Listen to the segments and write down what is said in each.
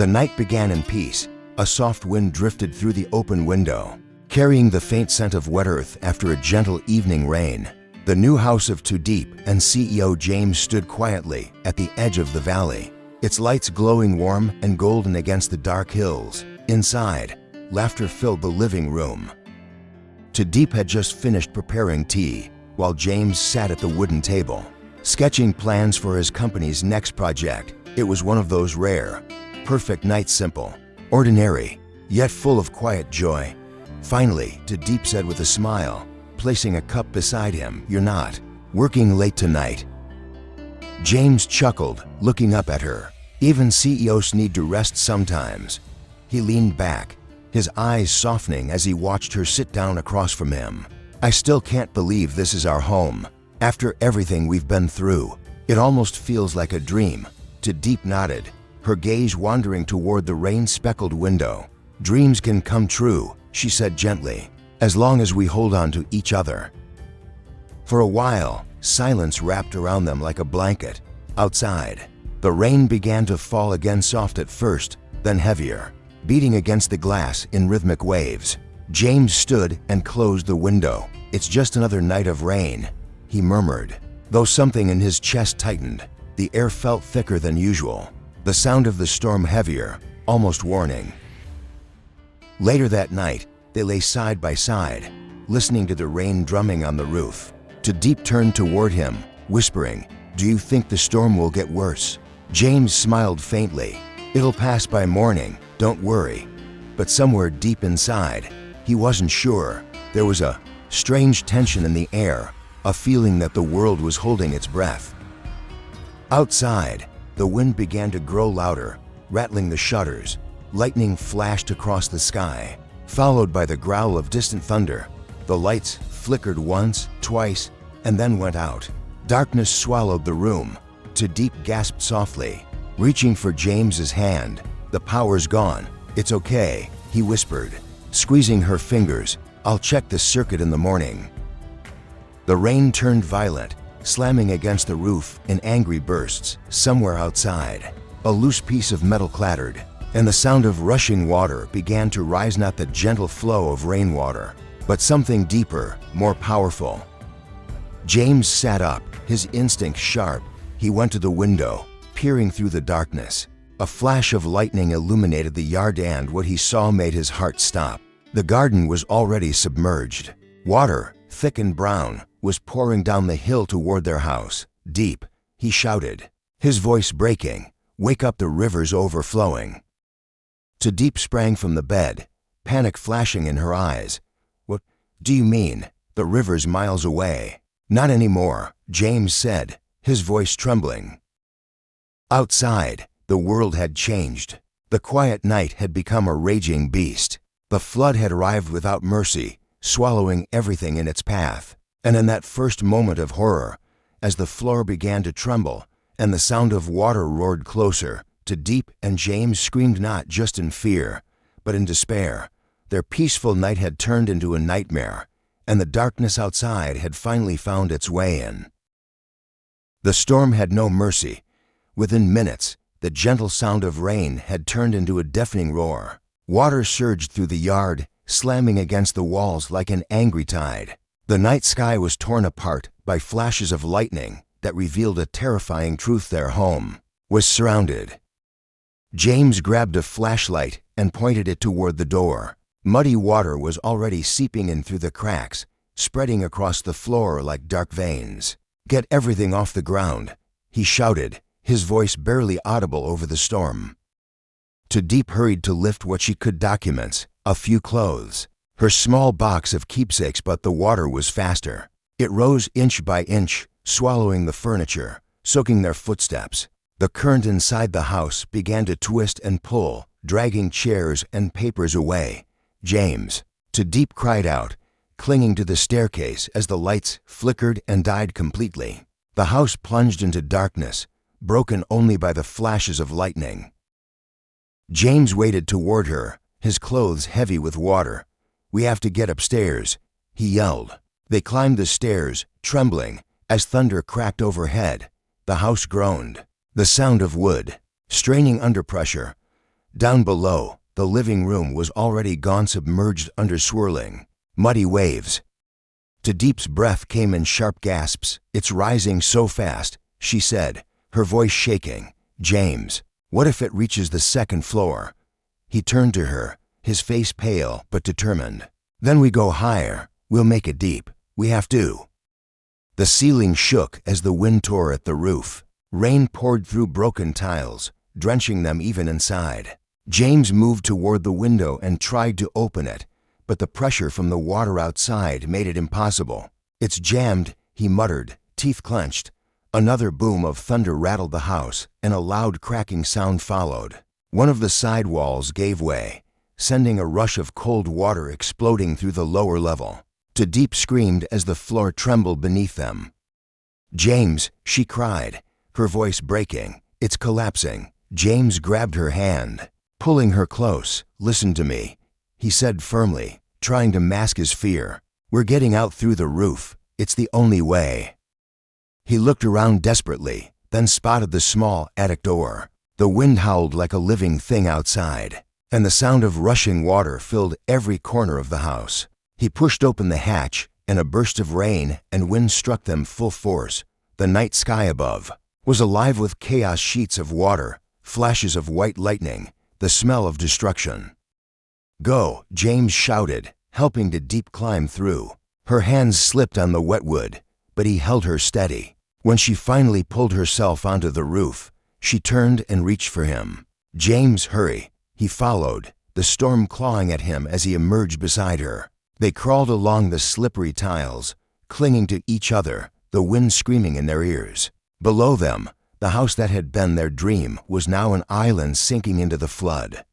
The night began in peace. A soft wind drifted through the open window, carrying the faint scent of wet earth after a gentle evening rain. The new house of Diep and CEO James stood quietly at the edge of the valley, its lights glowing warm and golden against the dark hills. Inside, laughter filled the living room. Diep had just finished preparing tea, while James sat at the wooden table, sketching plans for his company's next project. It was one of those rare, perfect nights, simple, ordinary, yet full of quiet joy. Finally, Diep said with a smile, placing a cup beside him, "You're not working late tonight?" James chuckled, looking up at her. Even CEOs need to rest sometimes. He leaned back, his eyes softening as he watched her sit down across from him. "I still can't believe this is our home. After everything we've been through, it almost feels like a dream." Diep nodded, her gaze wandering toward the rain-speckled window. "Dreams can come true," she said gently, "as long as we hold on to each other." For a while, silence wrapped around them like a blanket. Outside, the rain began to fall again, soft at first, then heavier, beating against the glass in rhythmic waves. James stood and closed the window. "It's just another night of rain," he murmured, though something in his chest tightened. The air felt thicker than usual, the sound of the storm heavier, almost warning. Later that night, they lay side by side, listening to the rain drumming on the roof. Diep turned toward him, whispering, "Do you think the storm will get worse?" James smiled faintly. "It'll pass by morning, don't worry." But somewhere deep inside, he wasn't sure. There was a strange tension in the air, a feeling that the world was holding its breath. Outside, the wind began to grow louder, rattling the shutters. Lightning flashed across the sky, followed by the growl of distant thunder. The lights flickered once, twice, and then went out. Darkness swallowed the room. Diep gasped softly, reaching for James's hand. "The power's gone. It's okay," he whispered, squeezing her fingers. "I'll check the circuit in the morning." The rain turned violent, slamming against the roof in angry bursts. Somewhere outside, a loose piece of metal clattered, and the sound of rushing water began to rise, not the gentle flow of rainwater, but something deeper, more powerful. James sat up, his instincts sharp. He went to the window, peering through the darkness. A flash of lightning illuminated the yard, and what he saw made his heart stop. The garden was already submerged. Water, thick and brown, was pouring down the hill toward their house. "Diep," he shouted, his voice breaking, "wake up, the river's overflowing." Diep sprang from the bed, panic flashing in her eyes. "What do you mean? The river's miles away." "Not anymore," James said, his voice trembling. Outside, the world had changed. The quiet night had become a raging beast. The flood had arrived without mercy, swallowing everything in its path. And in that first moment of horror, as the floor began to tremble and the sound of water roared closer, Diep and James screamed, not just in fear, but in despair. Their peaceful night had turned into a nightmare, and the darkness outside had finally found its way in. The storm had no mercy. Within minutes, the gentle sound of rain had turned into a deafening roar. Water surged through the yard, slamming against the walls like an angry tide. The night sky was torn apart by flashes of lightning that revealed a terrifying truth: their home was surrounded. James grabbed a flashlight and pointed it toward the door. Muddy water was already seeping in through the cracks, spreading across the floor like dark veins. "Get everything off the ground," he shouted, his voice barely audible over the storm. Diep hurried to lift what she could: documents, a few clothes, her small box of keepsakes, but the water was faster. It rose inch by inch, swallowing the furniture, soaking their footsteps. The current inside the house began to twist and pull, dragging chairs and papers away. "James!" Diep cried out, clinging to the staircase as the lights flickered and died completely. The house plunged into darkness, broken only by the flashes of lightning. James waded toward her, his clothes heavy with water. "We have to get upstairs," he yelled. They climbed the stairs, trembling, as thunder cracked overhead. The house groaned. The sound of wood, straining under pressure, Down below, the living room was already gone, submerged under swirling, muddy waves. To Diep's breath came in sharp gasps. "It's rising so fast," she said, her voice shaking. "James, what if it reaches the second floor?" He turned to her, his face pale but determined. "Then we go higher. We'll make it deep. We have to." The ceiling shook as the wind tore at the roof. Rain poured through broken tiles, drenching them even inside. James moved toward the window and tried to open it, but the pressure from the water outside made it impossible. "It's jammed," he muttered, teeth clenched. Another boom of thunder rattled the house, and a loud cracking sound followed. One of the side walls gave way, sending a rush of cold water exploding through the lower level. To Diep screamed as the floor trembled beneath them. "James," she cried, her voice breaking. "It's collapsing." James grabbed her hand, pulling her close. "Listen to me," he said firmly, trying to mask his fear. "We're getting out through the roof. It's the only way." He looked around desperately, then spotted the small attic door. The wind howled like a living thing outside, and the sound of rushing water filled every corner of the house. He pushed open the hatch, and a burst of rain and wind struck them full force. The night sky above was alive with chaos, sheets of water, flashes of white lightning, the smell of destruction. "Go," James shouted, helping to Diep climb through. Her hands slipped on the wet wood, but he held her steady. When she finally pulled herself onto the roof, she turned and reached for him. "James, hurry." He followed, the storm clawing at him as he emerged beside her. They crawled along the slippery tiles, clinging to each other, the wind screaming in their ears. Below them, the house that had been their dream was now an island sinking into the flood.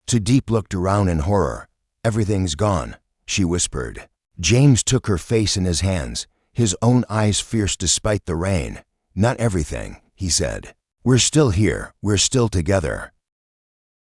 To Diep looked around in horror. "Everything's gone," she whispered. James took her face in his hands, his own eyes fierce despite the rain. "Not everything," he said. "We're still here, we're still together."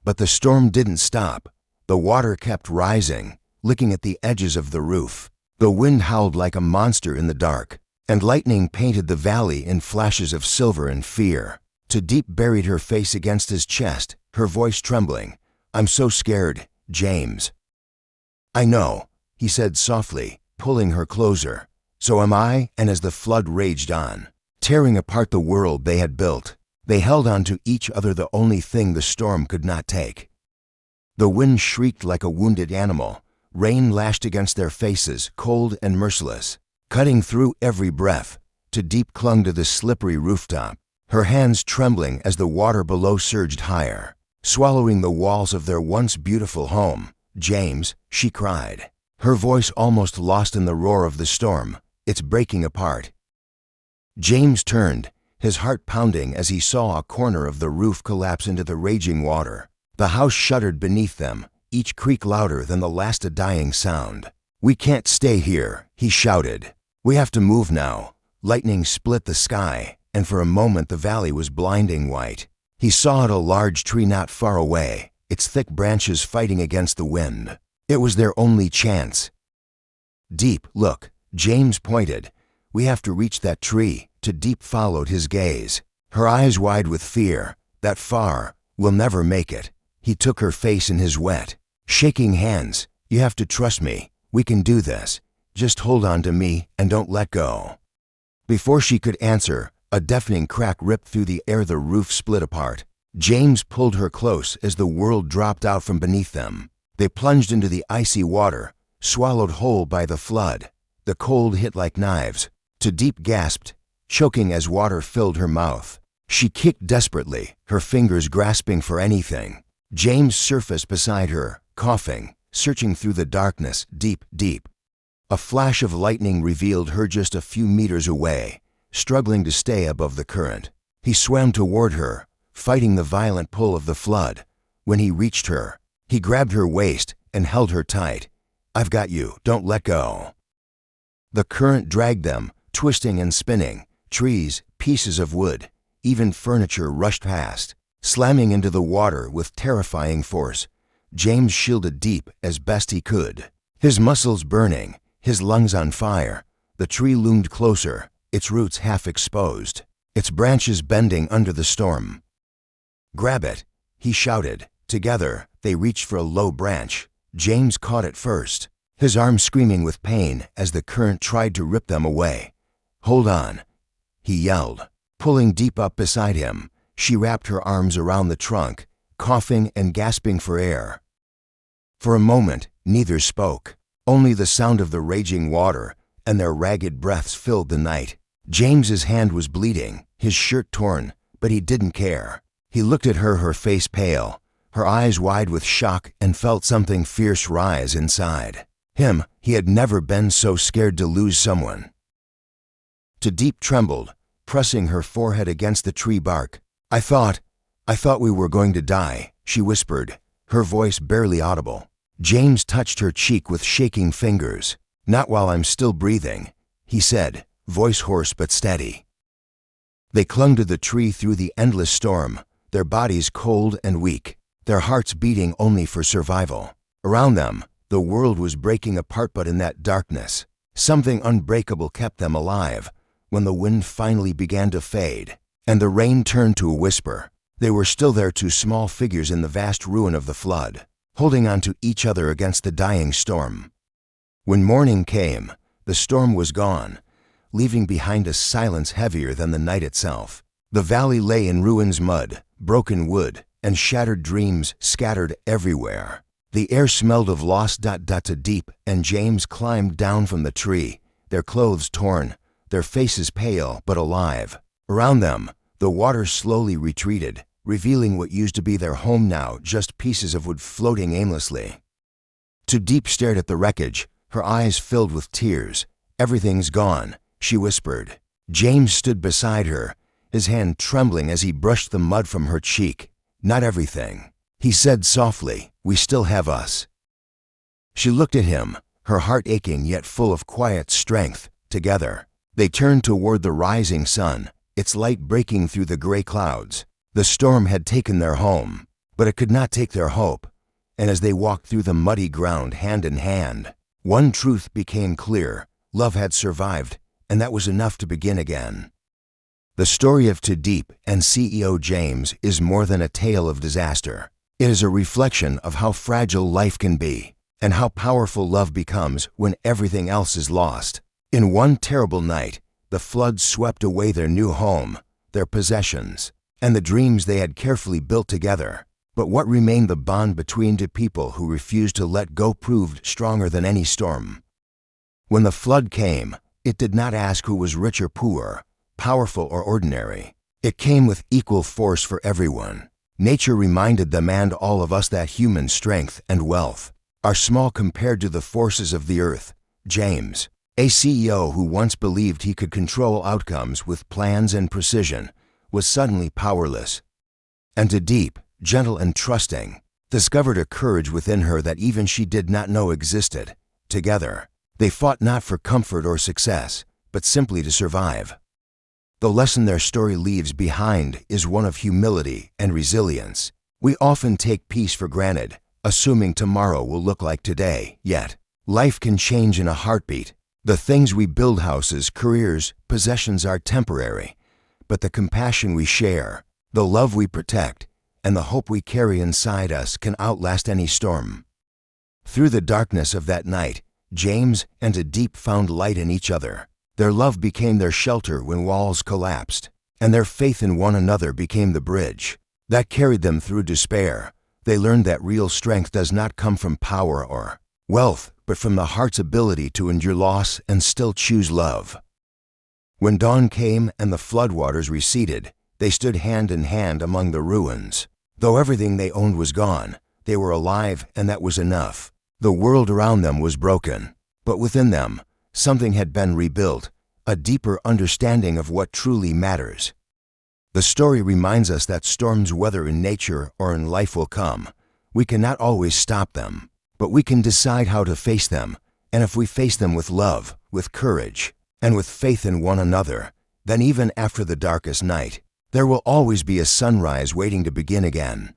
But the storm didn't stop. The water kept rising, licking at the edges of the roof. The wind howled like a monster in the dark, and lightning painted the valley in flashes of silver and fear. To Diep buried her face against his chest, her voice trembling. "I'm so scared, James." "I know," he said softly, pulling her closer. "So am I." And as the flood raged on, tearing apart the world they had built, they held on to each other, the only thing the storm could not take. The wind shrieked like a wounded animal. Rain lashed against their faces, cold and merciless, cutting through every breath. To Diep clung to the slippery rooftop, her hands trembling as the water below surged higher, swallowing the walls of their once beautiful home. "James," she cried, her voice almost lost in the roar of the storm. "It's breaking apart." James turned, his heart pounding as he saw a corner of the roof collapse into the raging water. The house shuddered beneath them, each creak louder than the last, a dying sound. "We can't stay here," he shouted. "We have to move now." Lightning split the sky, and for a moment the valley was blinding white. He saw a large tree not far away, its thick branches fighting against the wind. It was their only chance. "Diep, look," James pointed. "We have to reach that tree." To Diep followed his gaze, her eyes wide with fear. "That far, we'll never make it." He took her face in his wet, shaking hands. "You have to trust me. We can do this. Just hold on to me and don't let go." Before she could answer, a deafening crack ripped through the air. The roof split apart. James pulled her close as the world dropped out from beneath them. They plunged into the icy water, swallowed whole by the flood. The cold hit like knives. To Diep gasped, choking as water filled her mouth. She kicked desperately, her fingers grasping for anything. James surfaced beside her, coughing, searching through the darkness. "Diep, Diep." A flash of lightning revealed her just a few meters away, struggling to stay above the current. He swam toward her, fighting the violent pull of the flood. When he reached her, he grabbed her waist and held her tight. "I've got you, don't let go." The current dragged them, twisting and spinning. Trees, pieces of wood, even furniture rushed past, slamming into the water with terrifying force. James shielded Diep as best he could, his muscles burning, his lungs on fire. The tree loomed closer, its roots half exposed, its branches bending under the storm. "Grab it," he shouted, Together, they reached for a low branch. James caught it first, his arm screaming with pain as the current tried to rip them away. "Hold on," he yelled. Pulling Diep up beside him, she wrapped her arms around the trunk, coughing and gasping for air. For a moment, neither spoke. Only the sound of the raging water and their ragged breaths filled the night. James's hand was bleeding, his shirt torn, but he didn't care. He looked at her, her face pale, her eyes wide with shock, and felt something fierce rise inside. He had never been so scared to lose someone. Diep trembled, pressing her forehead against the tree bark. I thought we were going to die," she whispered, her voice barely audible. James touched her cheek with shaking fingers. "Not while I'm still breathing," he said, voice hoarse but steady. They clung to the tree through the endless storm, their bodies cold and weak, their hearts beating only for survival. Around them, the world was breaking apart, but in that darkness, something unbreakable kept them alive. When the wind finally began to fade, and the rain turned to a whisper, they were still there, two small figures in the vast ruin of the flood, holding on to each other against the dying storm. When morning came, the storm was gone, leaving behind a silence heavier than the night itself. The valley lay in ruins, mud, broken wood, and shattered dreams scattered everywhere. The air smelled of lost. Diep and James climbed down from the tree, their clothes torn, their faces pale but alive. Around them, the water slowly retreated, revealing what used to be their home, now just pieces of wood floating aimlessly. Diep stared at the wreckage, her eyes filled with tears. "Everything's gone," she whispered. James stood beside her, his hand trembling as he brushed the mud from her cheek. "Not everything," he said softly. "We still have us." She looked at him, her heart aching yet full of quiet strength. Together, they turned toward the rising sun, its light breaking through the gray clouds. The storm had taken their home, but it could not take their hope. And as they walked through the muddy ground hand in hand, one truth became clear: love had survived, and that was enough to begin again. The story of Diep and CEO James is more than a tale of disaster. It is a reflection of how fragile life can be, and how powerful love becomes when everything else is lost. In one terrible night, the flood swept away their new home, their possessions, and the dreams they had carefully built together. But what remained? The bond between two people who refused to let go proved stronger than any storm. When the flood came, it did not ask who was rich or poor, powerful or ordinary. It came with equal force for everyone. Nature reminded them, and all of us, that human strength and wealth are small compared to the forces of the earth. James, a CEO who once believed he could control outcomes with plans and precision, was suddenly powerless. And Diep, gentle and trusting, discovered a courage within her that even she did not know existed. Together, they fought not for comfort or success, but simply to survive. The lesson their story leaves behind is one of humility and resilience. We often take peace for granted, assuming tomorrow will look like today, yet life can change in a heartbeat. The things we build, houses, careers, possessions, are temporary, but the compassion we share, the love we protect, and the hope we carry inside us can outlast any storm. Through the darkness of that night, James and Diep found light in each other. Their love became their shelter when walls collapsed, and their faith in one another became the bridge that carried them through despair. They learned that real strength does not come from power or wealth, but from the heart's ability to endure loss and still choose love. When dawn came and the floodwaters receded, they stood hand in hand among the ruins. Though everything they owned was gone, they were alive, and that was enough. The world around them was broken, but within them, something had been rebuilt, a deeper understanding of what truly matters. The story reminds us that storms, whether in nature or in life, will come. We cannot always stop them, but we can decide how to face them. And if we face them with love, with courage, and with faith in one another, then even after the darkest night, there will always be a sunrise waiting to begin again.